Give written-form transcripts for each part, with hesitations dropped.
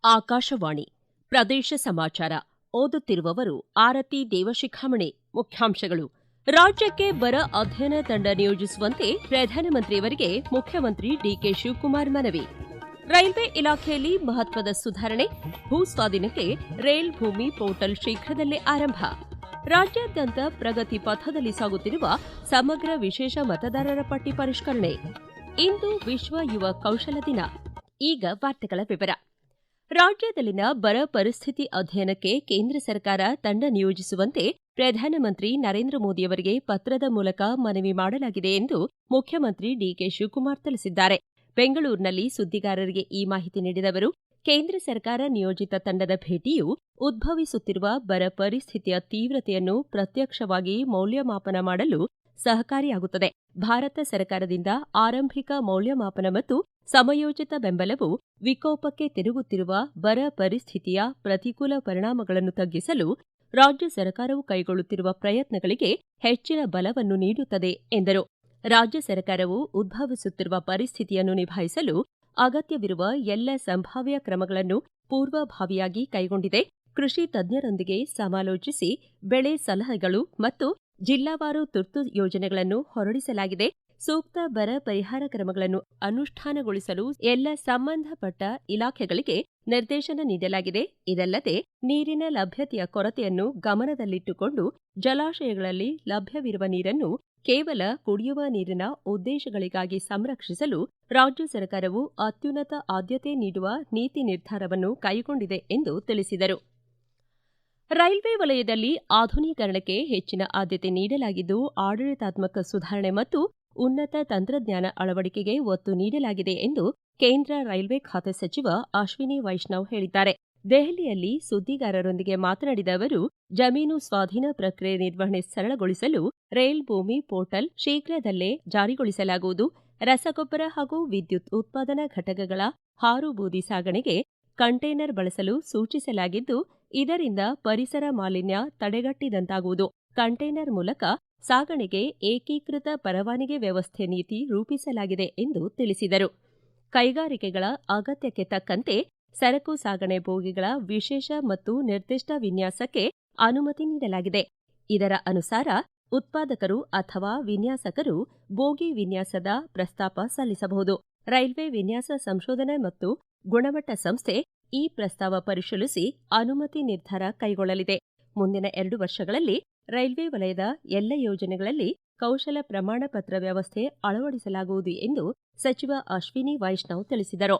ಆಕಾಶವಾಣಿ ಪ್ರದೇಶ ಸಮಾಚಾರ ಓದುತ್ತಿರುವವರು ಆರತಿ ದೇವಶಿಖಾಮಣಿ. ಮುಖ್ಯಾಂಶಗಳು. ರಾಜ್ಯಕ್ಕೆ ಬರ ಅಧ್ಯಯನ ತಂಡ ನಿಯೋಜಿಸುವಂತೆ ಪ್ರಧಾನಮಂತ್ರಿಯವರಿಗೆ ಮುಖ್ಯಮಂತ್ರಿ ಡಿಕೆ ಶಿವಕುಮಾರ್ ಮನವಿ. ರೈಲ್ವೆ ಇಲಾಖೆಯಲ್ಲಿ ಮಹತ್ವದ ಸುಧಾರಣೆ, ಭೂ ಸ್ವಾಧೀನಕ್ಕೆ ರೈಲ್ ಭೂಮಿ ಪೋರ್ಟಲ್ ಶೀಘ್ರದಲ್ಲೇ ಆರಂಭ. ರಾಜ್ಯಾದ್ಯಂತ ಪ್ರಗತಿ ಪಥದಲ್ಲಿ ಸಾಗುತ್ತಿರುವ ಸಮಗ್ರ ವಿಶೇಷ ಮತದಾರರ ಪಟ್ಟಿ ಪರಿಷ್ಕರಣೆ. ಇಂದು ವಿಶ್ವ ಯುವ ಕೌಶಲ ದಿನ. ಈಗ ವಾರ್ತೆಗಳ ವಿವರ. ರಾಜ್ಯದಲ್ಲಿನ ಬರ ಪರಿಸ್ಥಿತಿ ಅಧ್ಯಯನಕ್ಕೆ ಕೇಂದ್ರ ಸರ್ಕಾರ ತಂಡ ನಿಯೋಜಿಸುವಂತೆ ಪ್ರಧಾನಮಂತ್ರಿ ನರೇಂದ್ರ ಮೋದಿಯವರಿಗೆ ಪತ್ರದ ಮೂಲಕ ಮನವಿ ಮಾಡಲಾಗಿದೆ ಎಂದು ಮುಖ್ಯಮಂತ್ರಿ ಡಿಕೆ ಶಿವಕುಮಾರ್ ತಿಳಿಸಿದ್ದಾರೆ. ಬೆಂಗಳೂರಿನಲ್ಲಿ ಸುದ್ದಿಗಾರರಿಗೆ ಈ ಮಾಹಿತಿ ನೀಡಿದ ಅವರು, ಕೇಂದ್ರ ಸರ್ಕಾರ ನಿಯೋಜಿತ ತಂಡದ ಭೇಟಿಯು ಉದ್ಭವಿಸುತ್ತಿರುವ ಬರ ಪರಿಸ್ಥಿತಿಯ ತೀವ್ರತೆಯನ್ನು ಪ್ರತ್ಯಕ್ಷವಾಗಿ ಮೌಲ್ಯಮಾಪನ ಮಾಡಲು ಸಹಕಾರಿಯಾಗುತ್ತದೆ. ಭಾರತ ಸರ್ಕಾರದಿಂದ ಆರಂಭಿಕ ಮೌಲ್ಯಮಾಪನ ಮತ್ತು ಸಮಯೋಚಿತ ಬೆಂಬಲವು ವಿಕೋಪಕ್ಕೆ ತಿರುಗುತ್ತಿರುವ ಬರ ಪರಿಸ್ಥಿತಿಯ ಪ್ರತಿಕೂಲ ಪರಿಣಾಮಗಳನ್ನು ತಗ್ಗಿಸಲು ರಾಜ್ಯ ಸರ್ಕಾರವು ಕೈಗೊಳ್ಳುತ್ತಿರುವ ಪ್ರಯತ್ನಗಳಿಗೆ ಹೆಚ್ಚಿನ ಬಲವನ್ನು ನೀಡುತ್ತದೆ ಎಂದರು. ರಾಜ್ಯ ಸರ್ಕಾರವು ಉದ್ಭವಿಸುತ್ತಿರುವ ಪರಿಸ್ಥಿತಿಯನ್ನು ನಿಭಾಯಿಸಲು ಅಗತ್ಯವಿರುವ ಎಲ್ಲ ಸಂಭಾವ್ಯ ಕ್ರಮಗಳನ್ನು ಪೂರ್ವಭಾವಿಯಾಗಿ ಕೈಗೊಂಡಿದೆ. ಕೃಷಿ ತಜ್ಞರೊಂದಿಗೆ ಸಮಾಲೋಚಿಸಿ ಬೆಳೆ ಸಲಹೆಗಳು ಮತ್ತು ಜಿಲ್ಲಾವಾರು ತುರ್ತು ಯೋಜನೆಗಳನ್ನು ಹೊರಡಿಸಲಾಗಿದೆ. ಸೂಕ್ತ ಬರ ಪರಿಹಾರ ಕ್ರಮಗಳನ್ನು ಅನುಷ್ಠಾನಗೊಳಿಸಲು ಎಲ್ಲ ಸಂಬಂಧಪಟ್ಟ ಇಲಾಖೆಗಳಿಗೆ ನಿರ್ದೇಶನ ನೀಡಲಾಗಿದೆ. ಇದಲ್ಲದೆ ನೀರಿನ ಲಭ್ಯತೆಯ ಕೊರತೆಯನ್ನು ಗಮನದಲ್ಲಿಟ್ಟುಕೊಂಡು ಜಲಾಶಯಗಳಲ್ಲಿ ಲಭ್ಯವಿರುವ ನೀರನ್ನು ಕೇವಲ ಕುಡಿಯುವ ನೀರಿನ ಉದ್ದೇಶಗಳಿಗಾಗಿ ಸಂರಕ್ಷಿಸಲು ರಾಜ್ಯ ಸರ್ಕಾರವು ಅತ್ಯುನ್ನತ ಆದ್ಯತೆ ನೀಡುವ ನೀತಿ ನಿರ್ಧಾರವನ್ನು ಕೈಗೊಂಡಿದೆ ಎಂದು ತಿಳಿಸಿದರು. ರೈಲ್ವೆ ವಲಯದಲ್ಲಿ ಆಧುನೀಕರಣಕ್ಕೆ ಹೆಚ್ಚಿನ ಆದ್ಯತೆ ನೀಡಲಾಗಿದ್ದು, ಆಡಳಿತಾತ್ಮಕ ಸುಧಾರಣೆ ಮತ್ತು ಉನ್ನತ ತಂತ್ರಜ್ಞಾನ ಅಳವಡಿಕೆಗೆ ಒತ್ತು ನೀಡಲಾಗಿದೆ ಎಂದು ಕೇಂದ್ರ ರೈಲ್ವೆ ಖಾತೆ ಸಚಿವ ಅಶ್ವಿನಿ ವೈಷ್ಣವ್ ಹೇಳಿದ್ದಾರೆ. ದೆಹಲಿಯಲ್ಲಿ ಸುದ್ದಿಗಾರರೊಂದಿಗೆ ಮಾತನಾಡಿದ ಅವರು, ಜಮೀನು ಸ್ವಾಧೀನ ಪ್ರಕ್ರಿಯೆ ನಿರ್ವಹಣೆ ಸರಳಗೊಳಿಸಲು ರೈಲ್ ಭೂಮಿ ಪೋರ್ಟಲ್ ಶೀಘ್ರದಲ್ಲೇ ಜಾರಿಗೊಳಿಸಲಾಗುವುದು. ರಸಗೊಬ್ಬರ ಹಾಗೂ ವಿದ್ಯುತ್ ಉತ್ಪಾದನಾ ಘಟಕಗಳ ಹಾರು ಬೂದಿ ಸಾಗಣೆಗೆ ಕಂಟೈನರ್ ಬಳಸಲು ಸೂಚಿಸಲಾಗಿದ್ದು, ಇದರಿಂದ ಪರಿಸರ ಮಾಲಿನ್ಯ ತಡೆಗಟ್ಟಿದಂತಾಗುವುದು. ಕಂಟೈನರ್ ಮೂಲಕ ಸಾಗಣೆಗೆ ಏಕೀಕೃತ ಪರವಾನಗಿ ವ್ಯವಸ್ಥೆ ನೀತಿ ರೂಪಿಸಲಾಗಿದೆ ಎಂದು ತಿಳಿಸಿದರು. ಕೈಗಾರಿಕೆಗಳ ಅಗತ್ಯಕ್ಕೆ ತಕ್ಕಂತೆ ಸರಕು ಸಾಗಣೆ ಬೋಗಿಗಳ ವಿಶೇಷ ಮತ್ತು ನಿರ್ದಿಷ್ಟ ವಿನ್ಯಾಸಕ್ಕೆ ಅನುಮತಿ ನೀಡಲಾಗಿದೆ. ಇದರ ಅನುಸಾರ ಉತ್ಪಾದಕರು ಅಥವಾ ವಿನ್ಯಾಸಕರು ಬೋಗಿ ವಿನ್ಯಾಸದ ಪ್ರಸ್ತಾಪ ಸಲ್ಲಿಸಬಹುದು. ರೈಲ್ವೆ ವಿನ್ಯಾಸ ಸಂಶೋಧನೆ ಮತ್ತು ಗುಣಮಟ್ಟ ಸಂಸ್ಥೆ ಈ ಪ್ರಸ್ತಾವ ಪರಿಶೀಲಿಸಿ ಅನುಮತಿ ನಿರ್ಧಾರ ಕೈಗೊಳ್ಳಲಿದೆ. ಮುಂದಿನ 2 ವರ್ಷಗಳಲ್ಲಿ ರೈಲ್ವೆ ವಲಯದ ಎಲ್ಲ ಯೋಜನೆಗಳಲ್ಲಿ ಕೌಶಲ ಪ್ರಮಾಣ ಪತ್ರ ವ್ಯವಸ್ಥೆ ಅಳವಡಿಸಲಾಗುವುದು ಎಂದು ಸಚಿವ ಅಶ್ವಿನಿ ವೈಷ್ಣವ್ ತಿಳಿಸಿದರು.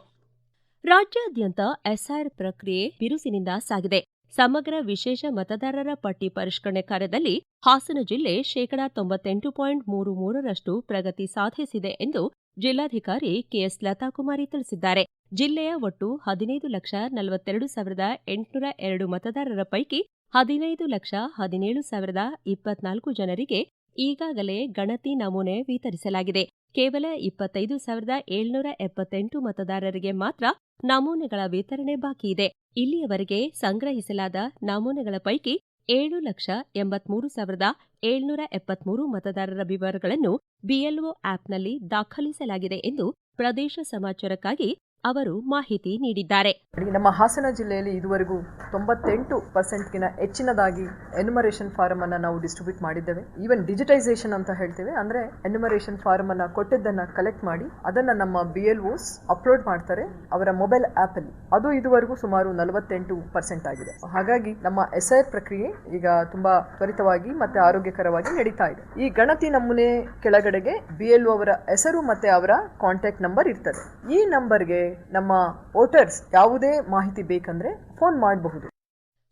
ರಾಜ್ಯಾದ್ಯಂತ ಎಸ್ಐಆರ್ ಪ್ರಕ್ರಿಯೆ ಬಿರುಸಿನಿಂದ ಸಾಗಿದೆ. ಸಮಗ್ರ ವಿಶೇಷ ಮತದಾರರ ಪಟ್ಟಿ ಪರಿಷ್ಕರಣೆ ಕಾರ್ಯದಲ್ಲಿ ಹಾಸನ ಜಿಲ್ಲೆ 98.33% ಪ್ರಗತಿ ಸಾಧಿಸಿದೆ ಎಂದು ಜಿಲ್ಲಾಧಿಕಾರಿ ಕೆಎಸ್ ಲತಾಕುಮಾರಿ ತಿಳಿಸಿದ್ದಾರೆ. ಜಿಲ್ಲೆಯ ಒಟ್ಟು 15,42,802 ಮತದಾರರ ಪೈಕಿ 15,17,024 ಜನರಿಗೆ ಈಗಾಗಲೇ ಗಣತಿ ನಮೂನೆ ವಿತರಿಸಲಾಗಿದೆ. ಕೇವಲ 25,778 ಮತದಾರರಿಗೆ ಮಾತ್ರ ನಮೂನೆಗಳ ವಿತರಣೆ ಬಾಕಿಯಿದೆ. ಇಲ್ಲಿಯವರೆಗೆ ಸಂಗ್ರಹಿಸಲಾದ ನಮೂನೆಗಳ ಪೈಕಿ 7,83,773 ಮತದಾರರ ವಿವರಗಳನ್ನು ಬಿಎಲ್ಒ ಆಪ್ನಲ್ಲಿ ದಾಖಲಿಸಲಾಗಿದೆ ಎಂದು ಪ್ರದೇಶ ಸಮಾಚಾರಕ್ಕಾಗಿ ಅವರು ಮಾಹಿತಿ ನೀಡಿದ್ದಾರೆ. ನಮ್ಮ ಹಾಸನ ಜಿಲ್ಲೆಯಲ್ಲಿ ಇದುವರೆಗೂ 98%ಗಿನ ಹೆಚ್ಚಿನದಾಗಿ ಎನ್ಯುಮರೇಷನ್ ಫಾರಂ ಅನ್ನ ನಾವು ಡಿಸ್ಟ್ರಿಬ್ಯೂಟ್ ಮಾಡಿದ್ದೇವೆ. ಈವನ್ ಡಿಜಿಟೈಸೇಷನ್ ಅಂತ ಹೇಳ್ತೇವೆ, ಅಂದ್ರೆ ಎನ್ಯುಮರೇಷನ್ ಫಾರಂ ಅನ್ನ ಕೊಟ್ಟಿದ್ದನ್ನ ಕಲೆಕ್ಟ್ ಮಾಡಿ ಅದನ್ನ ನಮ್ಮ ಬಿಎಲ್ಒಸ್ ಅಪ್ಲೋಡ್ ಮಾಡ್ತಾರೆ ಅವರ ಮೊಬೈಲ್ ಆಪ್ ಅಲ್ಲಿ. ಅದು ಇದುವರೆಗೂ ಸುಮಾರು 48% ಆಗಿದೆ. ಹಾಗಾಗಿ ನಮ್ಮ ಎಸ್ಐಆರ್ ಪ್ರಕ್ರಿಯೆ ಈಗ ತುಂಬಾ ತ್ವರಿತವಾಗಿ ಮತ್ತೆ ಆರೋಗ್ಯಕರವಾಗಿ ನಡೀತಾ ಇದೆ. ಈ ಗಣತಿ ನಮೂನೆ ಕೆಳಗಡೆಗೆ ಬಿಎಲ್ಒ ಅವರ ಹೆಸರು ಮತ್ತೆ ಅವರ ಕಾಂಟ್ಯಾಕ್ಟ್ ನಂಬರ್ ಇರ್ತದೆ. ಈ ನಂಬರ್ಗೆ ನಮ್ಮ ವೋಟರ್ಸ್ ಯಾವುದೇ ಮಾಹಿತಿ ಬೇಕಂದ್ರೆ ಫೋನ್ ಮಾಡಬಹುದು.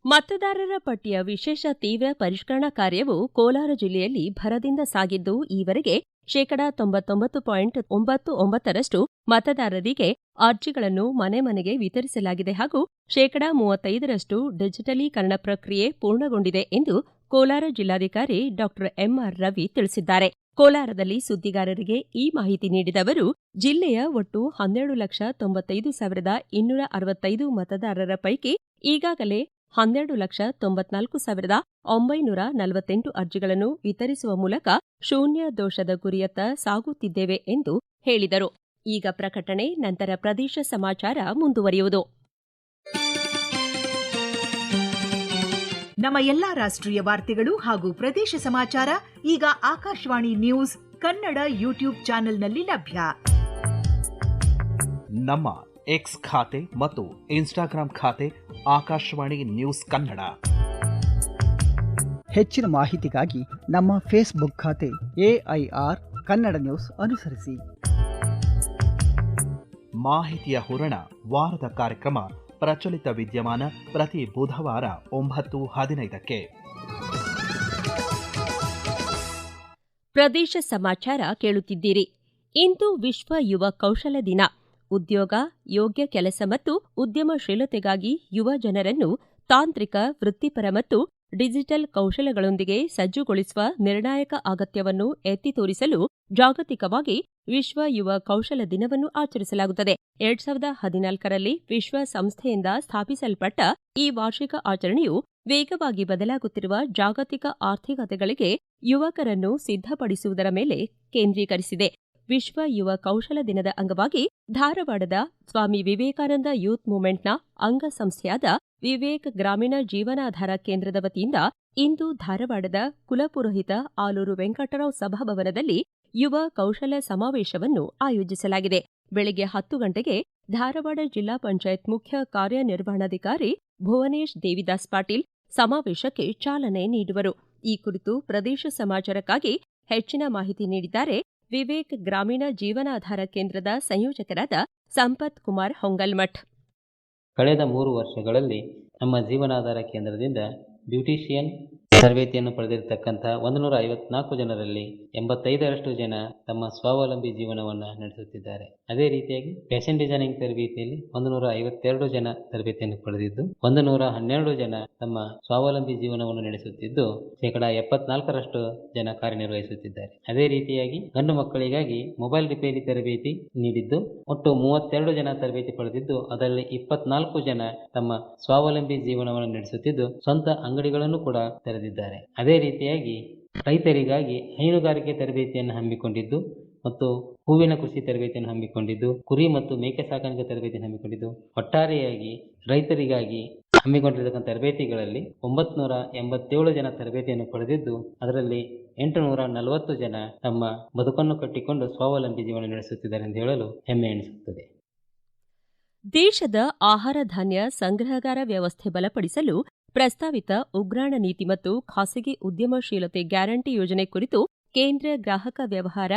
ಮತದಾರರ ಪಟ್ಟಿಯ ವಿಶೇಷ ತೀವ್ರ ಪರಿಷ್ಕರಣಾ ಕಾರ್ಯವು ಕೋಲಾರ ಜಿಲ್ಲೆಯಲ್ಲಿ ಭರದಿಂದ ಸಾಗಿದ್ದು, ಈವರೆಗೆ 99.99% ಮತದಾರರಿಗೆ ಅರ್ಜಿಗಳನ್ನು ಮನೆ ಮನೆಗೆ ವಿತರಿಸಲಾಗಿದೆ ಹಾಗೂ 35% ಡಿಜಿಟಲೀಕರಣ ಪ್ರಕ್ರಿಯೆ ಪೂರ್ಣಗೊಂಡಿದೆ ಎಂದು ಕೋಲಾರ ಜಿಲ್ಲಾಧಿಕಾರಿ ಡಾ ಎಂಆರ್ ರವಿ ತಿಳಿಸಿದ್ದಾರೆ. ಕೋಲಾರದಲ್ಲಿ ಸುದ್ದಿಗಾರರಿಗೆ ಈ ಮಾಹಿತಿ ನೀಡಿದ ಅವರು, ಜಿಲ್ಲೆಯ ಒಟ್ಟು 12,95,265 ಮತದಾರರ ಪೈಕಿ ಈಗಾಗಲೇ 12,94,948 ಅರ್ಜಿಗಳನ್ನು ವಿತರಿಸುವ ಮೂಲಕ ಶೂನ್ಯ ದೋಷದ ಗುರಿಯತ್ತ ಸಾಗುತ್ತಿದ್ದೇವೆ ಎಂದು ಹೇಳಿದರು. ಈಗ ಪ್ರಕಟಣೆ, ನಂತರ ಪ್ರದೇಶ ಸಮಾಚಾರ ಮುಂದುವರಿಯುವುದು. ನಮ್ಮ ಎಲ್ಲಾ ರಾಷ್ಟ್ರೀಯ ವಾರ್ತೆಗಳು ಹಾಗೂ ಪ್ರದೇಶ ಸಮಾಚಾರ ಈಗ ಆಕಾಶವಾಣಿ ನ್ಯೂಸ್ ಕನ್ನಡ ಯೂಟ್ಯೂಬ್ ಚಾನೆಲ್ನಲ್ಲಿ ಲಭ್ಯ. ನಮ್ಮ ಎಕ್ಸ್ ಖಾತೆ ಮತ್ತು ಇನ್ಸ್ಟಾಗ್ರಾಂ ಖಾತೆ ಆಕಾಶವಾಣಿ ನ್ಯೂಸ್ ಕನ್ನಡ. ಹೆಚ್ಚಿನ ಮಾಹಿತಿಗಾಗಿ ನಮ್ಮ ಫೇಸ್ಬುಕ್ ಖಾತೆ AIR ಕನ್ನಡ ನ್ಯೂಸ್ ಅನುಸರಿಸಿ. ಮಾಹಿತಿಯ ಹೂರಣ ವಾರದ ಕಾರ್ಯಕ್ರಮ ಪ್ರಚಲಿತ ವಿದ್ಯಮಾನ ಪ್ರತಿ ಬುಧವಾರ 9:15ಕ್ಕೆ. ಪ್ರದೇಶ ಸಮಾಚಾರ ಕೇಳುತ್ತಿದ್ದೀರಿ. ಇಂದು ವಿಶ್ವ ಯುವ ಕೌಶಲ ದಿನ. ಉದ್ಯೋಗ, ಯೋಗ್ಯ ಕೆಲಸ ಮತ್ತು ಉದ್ಯಮಶೀಲತೆಗಾಗಿ ಯುವ ಜನರನ್ನು ತಾಂತ್ರಿಕ, ವೃತ್ತಿಪರ ಮತ್ತು ಡಿಜಿಟಲ್ ಕೌಶಲಗಳೊಂದಿಗೆ ಸಜ್ಜುಗೊಳಿಸುವ ನಿರ್ಣಾಯಕ ಅಗತ್ಯವನ್ನು ಎತ್ತಿ ತೋರಿಸಲು ಜಾಗತಿಕವಾಗಿ ವಿಶ್ವ ಯುವ ಕೌಶಲ ದಿನವನ್ನು ಆಚರಿಸಲಾಗುತ್ತದೆ. 2014ರಲ್ಲಿ ವಿಶ್ವಸಂಸ್ಥೆಯಿಂದ ಸ್ಥಾಪಿಸಲ್ಪಟ್ಟ ಈ ವಾರ್ಷಿಕ ಆಚರಣೆಯು ವೇಗವಾಗಿ ಬದಲಾಗುತ್ತಿರುವ ಜಾಗತಿಕ ಆರ್ಥಿಕತೆಗಳಿಗೆ ಯುವಕರನ್ನು ಸಿದ್ಧಪಡಿಸುವುದರ ಮೇಲೆ ಕೇಂದ್ರೀಕರಿಸಿದೆ. ವಿಶ್ವ ಯುವ ಕೌಶಲ ದಿನದ ಅಂಗವಾಗಿ ಧಾರವಾಡದ ಸ್ವಾಮಿ ವಿವೇಕಾನಂದ ಯೂತ್ ಮೂವ್ಮೆಂಟ್ನ ಅಂಗಸಂಸ್ಥೆಯಾದ ವಿವೇಕ್ ಗ್ರಾಮೀಣ ಜೀವನಾಧಾರ ಕೇಂದ್ರದ ವತಿಯಿಂದ ಇಂದು ಧಾರವಾಡದ ಕುಲಪುರೋಹಿತ ಆಲೂರು ವೆಂಕಟರಾವ್ ಸಭಾಭವನದಲ್ಲಿ ಯುವ ಕೌಶಲ ಸಮಾವೇಶವನ್ನು ಆಯೋಜಿಸಲಾಗಿದೆ. ಬೆಳಗ್ಗೆ 10 ಗಂಟೆಗೆ ಧಾರವಾಡ ಜಿಲ್ಲಾ ಪಂಚಾಯತ್ ಮುಖ್ಯ ಕಾರ್ಯನಿರ್ವಹಣಾಧಿಕಾರಿ ಭುವನೇಶ್ ದೇವಿದಾಸ್ ಪಾಟೀಲ್ ಸಮಾವೇಶಕ್ಕೆ ಚಾಲನೆ ನೀಡುವರು. ಈ ಕುರಿತು ಪ್ರದೇಶ ಸಮಾಚಾರಕ್ಕಾಗಿ ಹೆಚ್ಚಿನ ಮಾಹಿತಿ ನೀಡಿದ್ದಾರೆ ವಿವೇಕ್ ಗ್ರಾಮೀಣ ಜೀವನಾಧಾರ ಕೇಂದ್ರದ ಸಂಯೋಜಕರಾದ ಸಂಪತ್ ಕುಮಾರ್ ಹೊಂಗಲ್ಮಠ್. ಕಳೆದ 3 ವರ್ಷಗಳಲ್ಲಿ ನಮ್ಮ ಜೀವನಾಧಾರ ಕೇಂದ್ರದಿಂದ ಬ್ಯೂಟಿಷಿಯನ್ ತರಬೇತಿಯನ್ನು ಪಡೆದಿರತಕ್ಕಂಥ 154 ಜನರಲ್ಲಿ 85ರಷ್ಟು ಜನ ತಮ್ಮ ಸ್ವಾವಲಂಬಿ ಜೀವನವನ್ನು ನಡೆಸುತ್ತಿದ್ದಾರೆ. ಅದೇ ರೀತಿಯಾಗಿ ಫ್ಯಾಷನ್ ಡಿಸೈನಿಂಗ್ ತರಬೇತಿಯಲ್ಲಿ 152 ಜನ ತರಬೇತಿಯನ್ನು ಪಡೆದಿದ್ದು 112 ಜನ ತಮ್ಮ ಸ್ವಾವಲಂಬಿ ಜೀವನವನ್ನು ನಡೆಸುತ್ತಿದ್ದು 74% ಜನ ಕಾರ್ಯನಿರ್ವಹಿಸುತ್ತಿದ್ದಾರೆ. ಅದೇ ರೀತಿಯಾಗಿ ಗಂಡು ಮಕ್ಕಳಿಗಾಗಿ ಮೊಬೈಲ್ ರಿಪೇರಿ ತರಬೇತಿ ನೀಡಿದ್ದು ಒಟ್ಟು 32 ಜನ ತರಬೇತಿ ಪಡೆದಿದ್ದು ಅದರಲ್ಲಿ 24 ಜನ ತಮ್ಮ ಸ್ವಾವಲಂಬಿ ಜೀವನವನ್ನು ನಡೆಸುತ್ತಿದ್ದು ಸ್ವಂತ ಅಂಗಡಿಗಳನ್ನು ಕೂಡ ತೆರೆದಿದ್ದಾರೆ. ಅದೇ ರೀತಿಯಾಗಿ ರೈತರಿಗಾಗಿ ಹೈನುಗಾರಿಕೆ ತರಬೇತಿಯನ್ನು ಹಮ್ಮಿಕೊಂಡಿದ್ದು ಮತ್ತು ಹೂವಿನ ಕೃಷಿ ತರಬೇತಿಯನ್ನು ಹಮ್ಮಿಕೊಂಡಿದ್ದು, ಕುರಿ ಮತ್ತು ಮೇಕೆ ಸಾಕಾಣಿಕೆ ತರಬೇತಿಯನ್ನು ಹಮ್ಮಿಕೊಂಡಿದ್ದು, ಒಟ್ಟಾರೆಯಾಗಿ ರೈತರಿಗಾಗಿ ಹಮ್ಮಿಕೊಂಡಿರತಕ್ಕಂಥ ತರಬೇತಿಗಳಲ್ಲಿ 987 ಜನ ತರಬೇತಿಯನ್ನು ಪಡೆದಿದ್ದು ಅದರಲ್ಲಿ 840 ಜನ ತಮ್ಮ ಬದುಕನ್ನು ಕಟ್ಟಿಕೊಂಡು ಸ್ವಾವಲಂಬಿ ಜೀವನ ನಡೆಸುತ್ತಿದ್ದಾರೆ ಎಂದು ಹೇಳಲು ಹೆಮ್ಮೆ ಎನಿಸುತ್ತದೆ. ದೇಶದ ಆಹಾರ ಧಾನ್ಯ ಸಂಗ್ರಹಗಾರ ವ್ಯವಸ್ಥೆ ಬಲಪಡಿಸಲು ಪ್ರಸ್ತಾವಿತ ಉಗ್ರಾಣ ನೀತಿ ಮತ್ತು ಖಾಸಗಿ ಉದ್ಯಮಶೀಲತೆ ಗ್ಯಾರಂಟಿ ಯೋಜನೆ ಕುರಿತು ಕೇಂದ್ರ ಗ್ರಾಹಕ ವ್ಯವಹಾರ,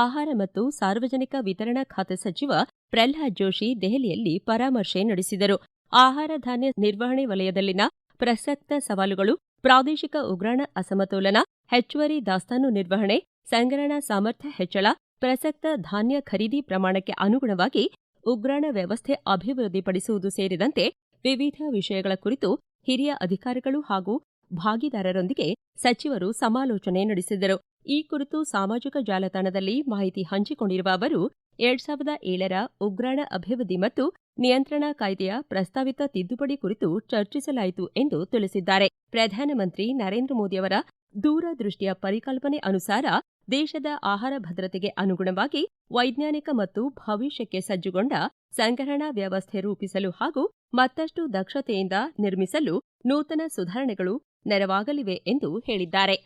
ಆಹಾರ ಮತ್ತು ಸಾರ್ವಜನಿಕ ವಿತರಣಾ ಖಾತೆ ಸಚಿವ ಪ್ರಹ್ಲಾದ್ ಜೋಶಿ ದೆಹಲಿಯಲ್ಲಿ ಪರಾಮರ್ಶೆ ನಡೆಸಿದರು. ಆಹಾರ ಧಾನ್ಯ ನಿರ್ವಹಣೆ ವಲಯದಲ್ಲಿನ ಪ್ರಸಕ್ತ ಸವಾಲುಗಳು, ಪ್ರಾದೇಶಿಕ ಉಗ್ರಾಣ ಅಸಮತೋಲನ, ಹೆಚ್ಚುವರಿ ದಾಸ್ತಾನು ನಿರ್ವಹಣೆ, ಸಂಗ್ರಹಣಾ ಸಾಮರ್ಥ್ಯ ಹೆಚ್ಚಳ, ಪ್ರಸಕ್ತ ಧಾನ್ಯ ಖರೀದಿ ಪ್ರಮಾಣಕ್ಕೆ ಅನುಗುಣವಾಗಿ ಉಗ್ರಾಣ ವ್ಯವಸ್ಥೆ ಅಭಿವೃದ್ಧಿಪಡಿಸುವುದು ಸೇರಿದಂತೆ ವಿವಿಧ ವಿಷಯಗಳ ಕುರಿತು ಹಿರಿಯ ಅಧಿಕಾರಿಗಳು ಹಾಗೂ ಭಾಗಿದಾರರೊಂದಿಗೆ ಸಚಿವರು ಸಮಾಲೋಚನೆ ನಡೆಸಿದರು. ಈ ಕುರಿತು ಸಾಮಾಜಿಕ ಜಾಲತಾಣದಲ್ಲಿ ಮಾಹಿತಿ ಹಂಚಿಕೊಂಡಿರುವ ಅವರು 2007ರ ಉಗ್ರಾಣ ಅಭಿವೃದ್ಧಿ ಮತ್ತು ನಿಯಂತ್ರಣ ಕಾಯ್ದೆಯ ಪ್ರಸ್ತಾವಿತ ತಿದ್ದುಪಡಿ ಕುರಿತು ಚರ್ಚಿಸಲಾಯಿತು ಎಂದು ತಿಳಿಸಿದ್ದಾರೆ. ಪ್ರಧಾನಮಂತ್ರಿ ನರೇಂದ್ರ ಮೋದಿಯವರ ದೂರದೃಷ್ಟಿಯ ಪರಿಕಲ್ಪನೆ ಅನುಸಾರ ದೇಶದ ಆಹಾರ ಭದ್ರತೆಗೆ ಅನುಗುಣವಾಗಿ ವೈಜ್ಞಾನಿಕ ಮತ್ತು ಭವಿಷ್ಯಕ್ಕೆ ಸಜ್ಜುಗೊಂಡ ಸಂಗ್ರಹಣಾ ವ್ಯವಸ್ಥೆ ರೂಪಿಸಲು ಹಾಗೂ ಮತ್ತಷ್ಟು ದಕ್ಷತೆಯಿಂದ ನಿರ್ಮಿಸಲು ನೂತನ ಸುಧಾರಣೆಗಳು ನೆರವಾಗಲಿವೆ ಎಂದು ಹೇಳಿದ್ದಾರೆ.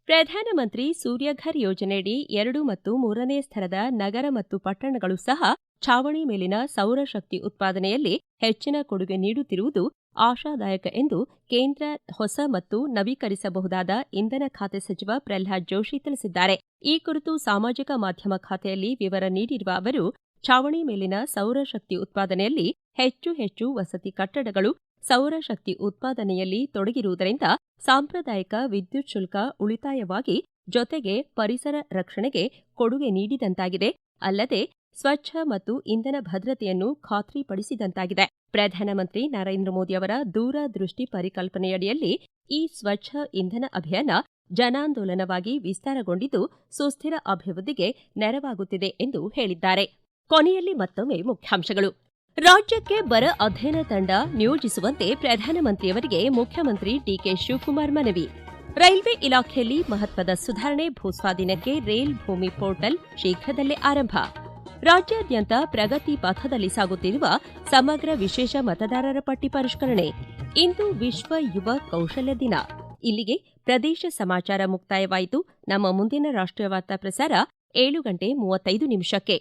ಪ್ರಧಾನಮಂತ್ರಿ ಸೂರ್ಯಘರ್ ಯೋಜನೆಯಡಿ 2 ಮತ್ತು 3ನೇ ಸ್ತರದ ನಗರ ಮತ್ತು ಪಟ್ಟಣಗಳು ಸಹ ಛಾವಣಿ ಮೇಲಿನ ಸೌರಶಕ್ತಿ ಉತ್ಪಾದನೆಯಲ್ಲಿ ಹೆಚ್ಚಿನ ಕೊಡುಗೆ ನೀಡುತ್ತಿರುವುದು ಆಶಾದಾಯಕ ಎಂದು ಕೇಂದ್ರ ಹೊಸ ಮತ್ತು ನವೀಕರಿಸಬಹುದಾದ ಇಂಧನ ಖಾತೆ ಸಚಿವ ಪ್ರಹ್ಲಾದ್ ಜೋಶಿ ತಿಳಿಸಿದ್ದಾರೆ. ಈ ಕುರಿತು ಸಾಮಾಜಿಕ ಮಾಧ್ಯಮ ಖಾತೆಯಲ್ಲಿ ವಿವರ ನೀಡಿರುವ ಅವರು, ಛಾವಣಿ ಮೇಲಿನ ಸೌರಶಕ್ತಿ ಉತ್ಪಾದನೆಯಲ್ಲಿ ಹೆಚ್ಚು ವಸತಿ ಕಟ್ಟಡಗಳು ಸೌರಶಕ್ತಿ ಉತ್ಪಾದನೆಯಲ್ಲಿ ತೊಡಗಿರುವುದರಿಂದ ಸಾಂಪ್ರದಾಯಿಕ ವಿದ್ಯುತ್ ಶುಲ್ಕ ಉಳಿತಾಯವಾಗಿ ಜೊತೆಗೆ ಪರಿಸರ ರಕ್ಷಣೆಗೆ ಕೊಡುಗೆ ನೀಡಿದಂತಾಗಿದೆ. ಅಲ್ಲದೆ ಸ್ವಚ್ಛ ಮತ್ತು ಇಂಧನ ಭದ್ರತೆಯನ್ನು ಖಾತ್ರಿಪಡಿಸಿದಂತಾಗಿದೆ. ಪ್ರಧಾನಮಂತ್ರಿ ನರೇಂದ್ರ ಮೋದಿಯವರ ದೂರದೃಷ್ಟಿ ಪರಿಕಲ್ಪನೆಯಡಿಯಲ್ಲಿ ಈ ಸ್ವಚ್ಛ ಇಂಧನ ಅಭಿಯಾನ ಜನಾಂದೋಲನವಾಗಿ ವಿಸ್ತಾರಗೊಂಡಿದ್ದು ಸುಸ್ಥಿರ ಅಭಿವೃದ್ಧಿಗೆ ನೆರವಾಗುತ್ತಿದೆ ಎಂದು ಹೇಳಿದ್ದಾರೆ. ಕೊನೆಯಲ್ಲಿ ಮತ್ತೊಮ್ಮೆ ಮುಖ್ಯಾಂಶಗಳು. ರಾಜ್ಯಕ್ಕೆ ಬರ ಅಧ್ಯಯನ ತಂಡ ನಿಯೋಜಿಸುವಂತೆ ಪ್ರಧಾನಮಂತ್ರಿಯವರಿಗೆ ಮುಖ್ಯಮಂತ್ರಿ ಡಿಕೆ ಶಿವಕುಮಾರ್ ಮನವಿ. ರೈಲ್ವೆ ಇಲಾಖೆಯಲ್ಲಿ ಮಹತ್ವದ ಸುಧಾರಣೆ, ಭೂಸ್ವಾಧೀನಕ್ಕೆ ರೈಲ್ ಭೂಮಿ ಪೋರ್ಟಲ್ ಶೀಘ್ರದಲ್ಲೇ ಆರಂಭ. ರಾಜ್ಯಾದ್ಯಂತ ಪ್ರಗತಿ ಪಥದಲ್ಲಿ ಸಾಗುತ್ತಿರುವ ಸಮಗ್ರ ವಿಶೇಷ ಮತದಾರರ ಪಟ್ಟಿ ಪರಿಷ್ಕರಣೆ. ಇಂದು ವಿಶ್ವ ಯುವ ಕೌಶಲ್ಯ ದಿನ. ಇಲ್ಲಿಗೆ ಪ್ರದೇಶ ಸಮಾಚಾರ ಮುಕ್ತಾಯವಾಯಿತು. ನಮ್ಮ ಮುಂದಿನ ರಾಷ್ಟ್ರೀಯ ವಾರ್ತಾ ಪ್ರಸಾರ 7:35 ನಿಮಿಷಕ್ಕೆ.